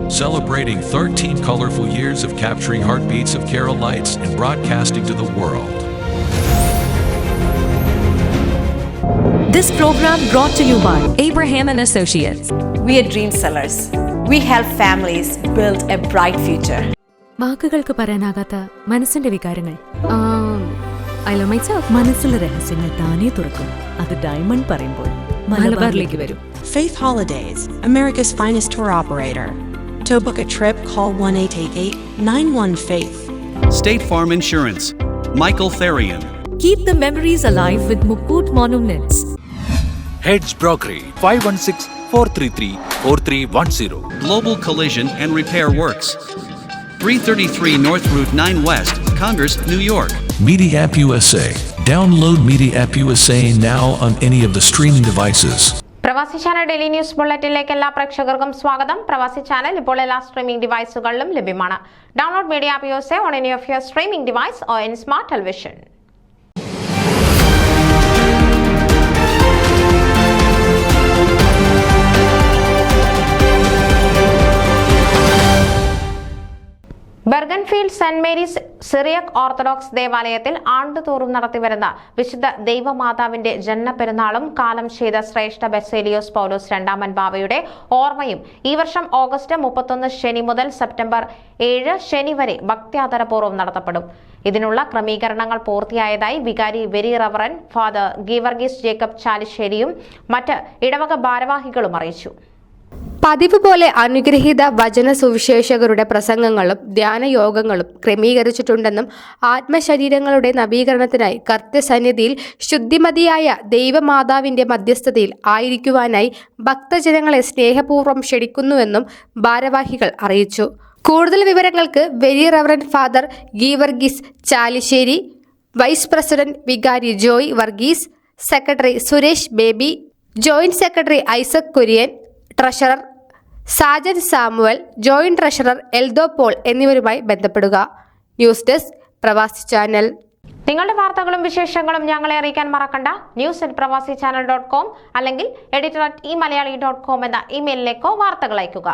celebrating 13 colorful years of capturing heartbeats of Kerala lights and broadcasting to the world. This program brought to you by Abraham and Associates. We are dream sellers. We help families build a bright future. വാക്കുകൾക്ക് പറയാനാകാത്ത മനസ്സിന്റെ വികാരങ്ങൾ. I love myself. മനസ്സിലെ രഹസ്യങ്ങൾ താനേ തുറക്കും. അത് diamond പറയുമ്പോൾ മലബാറിലേക്ക് വരും. Faith Holidays, America's finest tour operator. To book a trip, call 1-888-91-FAITH. State Farm Insurance, Michael Therian. Keep the memories alive with Mukut Monuments. Heads Brokery 516-433-4310. Global Collision and Repair Works, 333 North Route 9 West, Congress, New York. Media App USA. Download Media App USA now on any of the streaming devices. പ്രവാസി channel daily news ബുള്ളറ്റിനിലേക്ക് എല്ലാ പ്രേക്ഷകർക്കും സ്വാഗതം. പ്രവാസി channel ഇപ്പോൾ എല്ലാ streaming ഡിവൈസുകളിലും ലഭ്യമാണ്. Download media app use on any of your streaming device or in smart television. Bergenfield Saint Mary's Syriac Orthodox ദേവാലയത്തിൽ ആണ്ടുതോറും നടത്തിവരുന്ന വിശുദ്ധ ദൈവമാതാവിന്റെ ജന്മപ്പെരുന്നാളും കാലം ചെയ്ത ശ്രേഷ്ഠ ബെസേലിയോസ് പൗലോസ് രണ്ടാമൻ ബാവയുടെ ഓർമ്മയും ഈ വർഷം ഓഗസ്റ്റ് 31 ശനി മുതൽ സെപ്റ്റംബർ 7 ശനി വരെ ഭക്ത്യാദരപൂർവ്വം നടത്തപ്പെടും. ഇതിനുള്ള ക്രമീകരണങ്ങൾ പൂർത്തിയായതായി വികാരി Very Reverend Father Geevarghese Jacob ചാലിശ്ശേരിയും മറ്റ് ഇടവക ഭാരവാഹികളും അറിയിച്ചു. പതിവ് പോലെ അനുഗ്രഹീത വചന സുവിശേഷകരുടെ പ്രസംഗങ്ങളും ധ്യാനയോഗങ്ങളും ക്രമീകരിച്ചിട്ടുണ്ടെന്നും ആത്മശരീരങ്ങളുടെ നവീകരണത്തിനായി കർത്തൃസന്നിധിയിൽ ശുദ്ധിമതിയായ ദൈവമാതാവിന്റെ മധ്യസ്ഥതയിൽ ആയിരിക്കുവാനായി ഭക്തജനങ്ങളെ സ്നേഹപൂർവ്വം ക്ഷണിക്കുന്നുവെന്നും ഭാരവാഹികൾ അറിയിച്ചു. കൂടുതൽ വിവരങ്ങൾക്ക് Very Reverend Father Geevarghese Chalissery, vice president വികാരി Joy Varghese, secretary Suresh Baby, joint secretary Isaac Kurian, treasurer Sajan Samuel, joint treasurer Eldho Paul എന്നിവരുമായി ബന്ധപ്പെടുക. News desk Pravasi channel. നിങ്ങളുടെ വാർത്തകളും വിശേഷങ്ങളും ഞങ്ങളെ അറിയിക്കാൻ മറക്കണ്ട. news@pravasichannel.com അല്ലെങ്കിൽ editor@eMalayali.com എന്ന ഇമെയിലിലേക്കോ വാർത്തകൾ അയയ്ക്കുക.